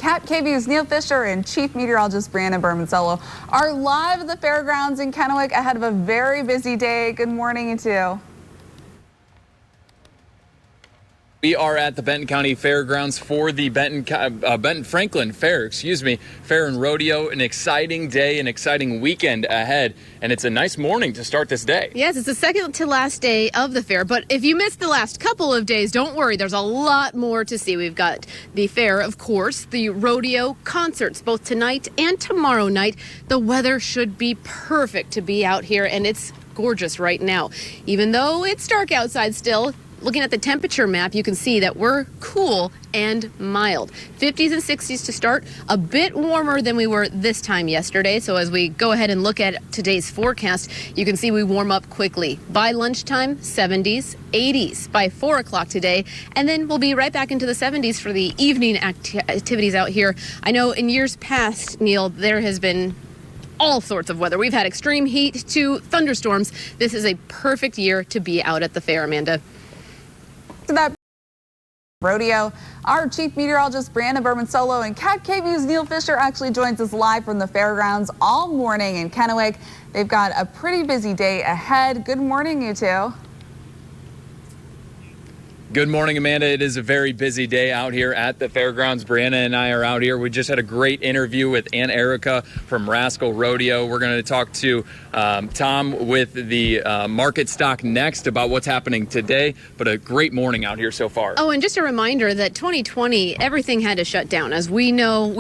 Cat KVU's Neil Fisher and Chief Meteorologist Brianna Berman-Solo are live at the fairgrounds in Kennewick ahead of a very busy day. Good morning, you two. We are at the Benton County Fairgrounds for the Benton Franklin Fair, Fair and Rodeo. An exciting day, an exciting weekend ahead, and it's a nice morning to start this day. Yes, it's the second to last day of the fair, but if you missed the last couple of days, don't worry, there's a lot more to see. We've got the fair, of course, the rodeo, concerts, both tonight and tomorrow night. The weather should be perfect to be out here, and it's gorgeous right now. Even though it's dark outside still, looking at the temperature map, you can see that we're cool and mild. 50s and 60s to start, a bit warmer than we were this time yesterday. So as we go ahead and look at today's forecast, you can see we warm up quickly. By lunchtime, 70s, 80s by 4 o'clock today. And then we'll be right back into the 70s for the evening activities out here. I know in years past, Neil, there has been all sorts of weather. We've had extreme heat to thunderstorms. This is a perfect year to be out at the fair, Amanda. To that rodeo, our Chief Meteorologist Brianna Berman-Solo and Cat KVU's Neil Fisher actually joins us live from the fairgrounds all morning in Kennewick. They've got a pretty busy day ahead. Good morning, you two. Good morning, Amanda. It is a very busy day out here at the fairgrounds. Brianna and I are out here. We just had a great interview with Aunt Erica from Rascal Rodeo. We're going to talk to Tom with the market stock next about what's happening today, but a great morning out here so far. Oh, and just a reminder that 2020, everything had to shut down, as we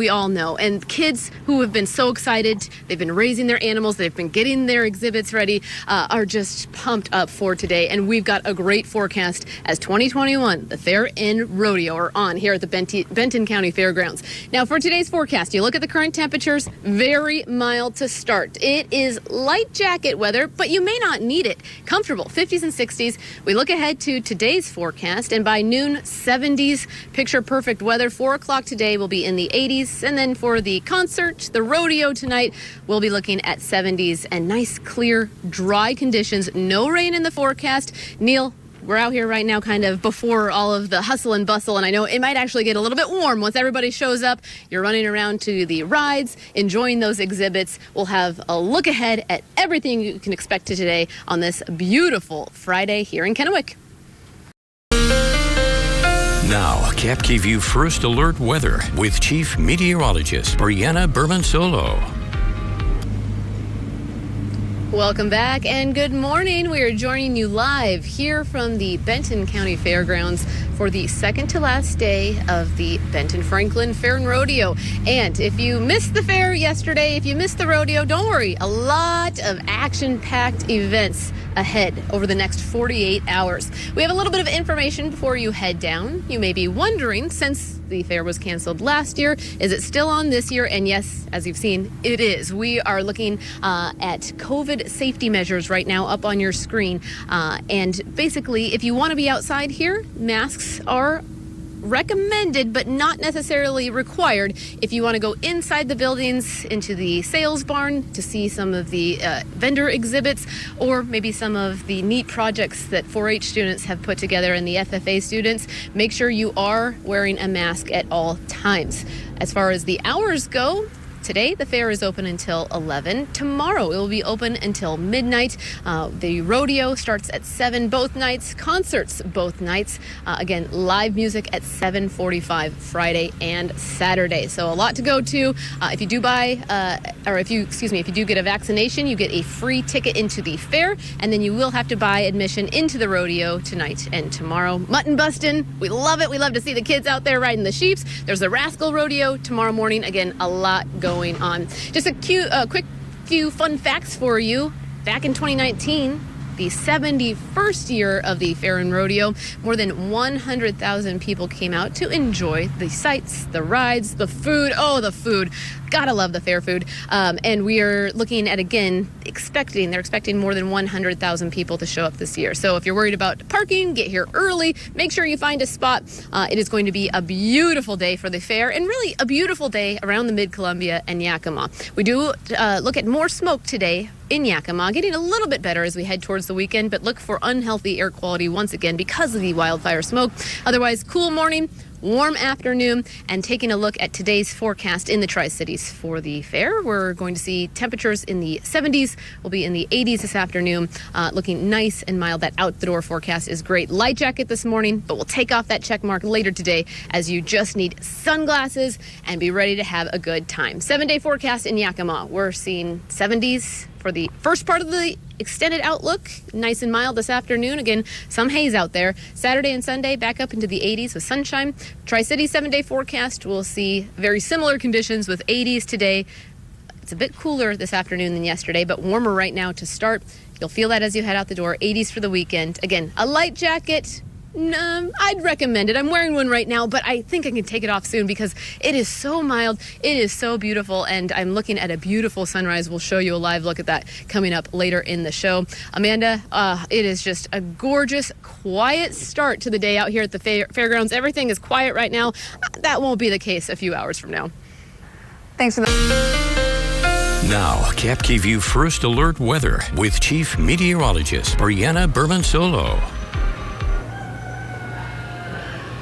all know. And kids who have been so excited, they've been raising their animals, they've been getting their exhibits ready, are just pumped up for today. And we've got a great forecast as 2021, the fair and rodeo are on here at the Benton County Fairgrounds. Now for today's forecast, you look at the current temperatures, very mild to start. It is light jacket weather, but you may not need it. Comfortable 50s and 60s. We look ahead to today's forecast, and by noon, 70s. Picture perfect weather. 4 o'clock today will be in the 80s, and then for the concert, the rodeo tonight, we'll be looking at 70s and nice, clear, dry conditions. No rain in the forecast. Neil, we're out here right now kind of before all of the hustle and bustle, and I know it might actually get a little bit warm once everybody shows up. You're running around to the rides, enjoying those exhibits. We'll have a look ahead at everything you can expect today on this beautiful Friday here in Kennewick. Now, Cap KVU First Alert Weather with Chief Meteorologist Brianna Berman-Solo. Welcome back and good morning. We are joining you live here from the Benton County Fairgrounds for the second to last day of the Benton Franklin Fair and Rodeo. And if you missed the fair yesterday, if you missed the rodeo, don't worry. A lot of action-packed events ahead over the next 48 hours. We have a little bit of information before you head down. You may be wondering, since the fair was canceled last year, is it still on this year? And yes, as you've seen, it is. We are looking at COVID safety measures right now up on your screen. And basically, if you want to be outside here, masks are recommended but not necessarily required. If you want to go inside the buildings, into the sales barn to see some of the vendor exhibits, or maybe some of the neat projects that 4-H students have put together and the FFA students, make sure you are wearing a mask at all times. As far as the hours go, today, the fair is open until 11. Tomorrow, it will be open until midnight. The rodeo starts at 7 both nights. Concerts both nights. Again, live music at 7:45 Friday and Saturday. So a lot to go to. If you do if you do get a vaccination, you get a free ticket into the fair, and then you will have to buy admission into the rodeo tonight and tomorrow. Mutton busting, we love it. We love to see the kids out there riding the sheeps. There's the Rascal Rodeo tomorrow morning. Again, a lot going on. Just a quick few fun facts for you. Back in 2019, the 71st year of the Fair and Rodeo, more than 100,000 people came out to enjoy the sights, the rides, the food. Oh, the food. Gotta love the fair food. And we are looking at, again, they're expecting more than 100,000 people to show up this year. So if you're worried about parking, get here early. Make sure you find a spot. It is going to be a beautiful day for the fair, and really a beautiful day around the Mid-Columbia and Yakima. We do look at more smoke today in Yakima, getting a little bit better as we head towards the weekend, but look for unhealthy air quality once again because of the wildfire smoke. Otherwise, cool morning, warm afternoon. And taking a look at today's forecast in the Tri-Cities for the fair, we're going to see temperatures in the 70s. We'll be in the 80s this afternoon, looking nice and mild. That out-the-door forecast is great. Light jacket this morning, but we'll take off that check mark later today as you just need sunglasses and be ready to have a good time. 7-day forecast in Yakima. We're seeing 70s for the first part of the extended outlook. Nice and mild this afternoon. Again, some haze out there. Saturday and Sunday back up into the 80s with sunshine. Tri-City 7-day forecast. We'll see very similar conditions with 80s today. It's a bit cooler this afternoon than yesterday, but warmer right now to start. You'll feel that as you head out the door. 80s for the weekend. Again, a light jacket. I'd recommend it. I'm wearing one right now, but I think I can take it off soon because it is so mild. It is so beautiful, and I'm looking at a beautiful sunrise. We'll show you a live look at that coming up later in the show. Amanda, it is just a gorgeous, quiet start to the day out here at the fairgrounds. Everything is quiet right now. That won't be the case a few hours from now. Thanks for that. Now, Cap KVU First Alert Weather with Chief Meteorologist Brianna Berman-Solo.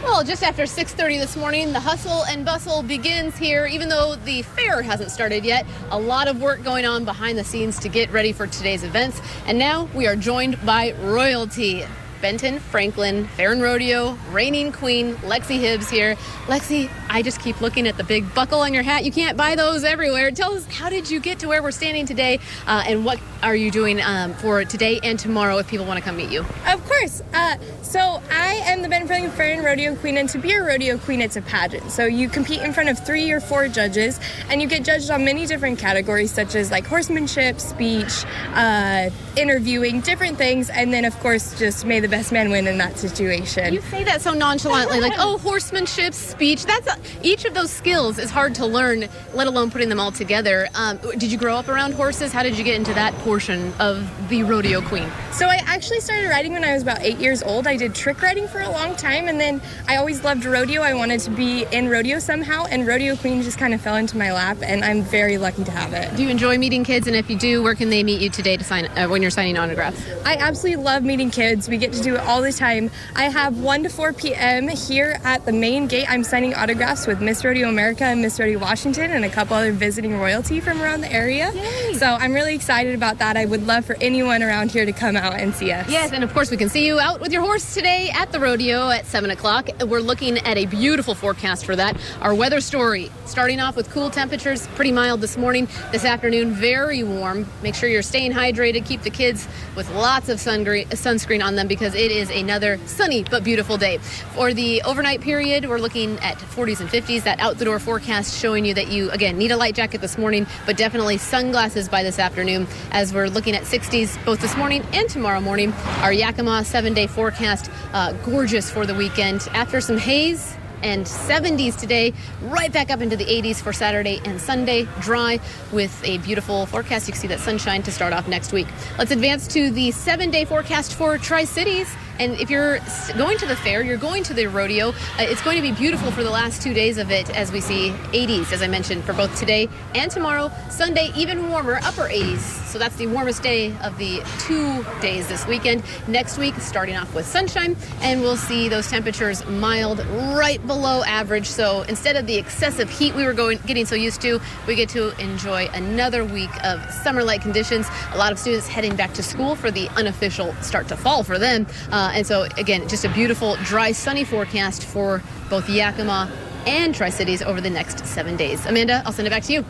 Well, just after 6:30 this morning, the hustle and bustle begins here. Even though the fair hasn't started yet, a lot of work going on behind the scenes to get ready for today's events. And now we are joined by royalty. Benton Franklin Fair and Rodeo reigning queen Lexi Hibbs here. Lexi, I just keep looking at the big buckle on your hat. You can't buy those everywhere. Tell us, how did you get to where we're standing today, and what are you doing for today and tomorrow if people want to come meet you? Of course. So I am the Benton Franklin Fair and Rodeo Queen, and to be a rodeo queen, it's a pageant. So you compete in front of 3 or 4 judges, and you get judged on many different categories, such as like horsemanship, speech, interviewing, different things, and then of course just may the best man win in that situation. You say that so nonchalantly, like, oh, horsemanship, speech. Each of those skills is hard to learn, let alone putting them all together. Did you grow up around horses? How did you get into that portion of the rodeo queen? So I actually started riding when I was about 8 years old. I did trick riding for a long time, and then I always loved rodeo. I wanted to be in rodeo somehow, and rodeo queen just kind of fell into my lap, and I'm very lucky to have it. Do you enjoy meeting kids? And if you do, where can they meet you today to sign when you're signing autographs? I absolutely love meeting kids. We get to do it all the time. I have 1 to 4 p.m. here at the main gate. I'm signing autographs with Miss Rodeo America and Miss Rodeo Washington and a couple other visiting royalty from around the area. Yay. So I'm really excited about that. I would love for anyone around here to come out and see us. Yes, and of course we can see you out with your horse today at the rodeo at 7 o'clock. We're looking at a beautiful forecast for that. Our weather story, starting off with cool temperatures, pretty mild this morning. This afternoon, very warm. Make sure you're staying hydrated. Keep the kids with lots of sunscreen on them because it is another sunny but beautiful day. For the overnight period, we're looking at 40s and 50s. That out-the-door forecast showing you that you, again, need a light jacket this morning, but definitely sunglasses by this afternoon as we're looking at 60s both this morning and tomorrow morning. Our Yakima 7-day forecast, gorgeous for the weekend. After some haze and 70s today, right back up into the 80s for Saturday and Sunday. Dry with a beautiful forecast. You can see that sunshine to start off next week. Let's advance to the 7-day forecast for Tri-Cities. And if you're going to the fair, you're going to the rodeo, it's going to be beautiful for the last 2 days of it as we see 80s, as I mentioned, for both today and tomorrow. Sunday, even warmer, upper 80s. So that's the warmest day of the 2 days this weekend. Next week, starting off with sunshine, and we'll see those temperatures mild, right below average. So instead of the excessive heat we were getting so used to, we get to enjoy another week of summer-like conditions. A lot of students heading back to school for the unofficial start to fall for them. And so, again, just a beautiful, dry, sunny forecast for both Yakima and Tri-Cities over the next 7 days. Amanda, I'll send it back to you.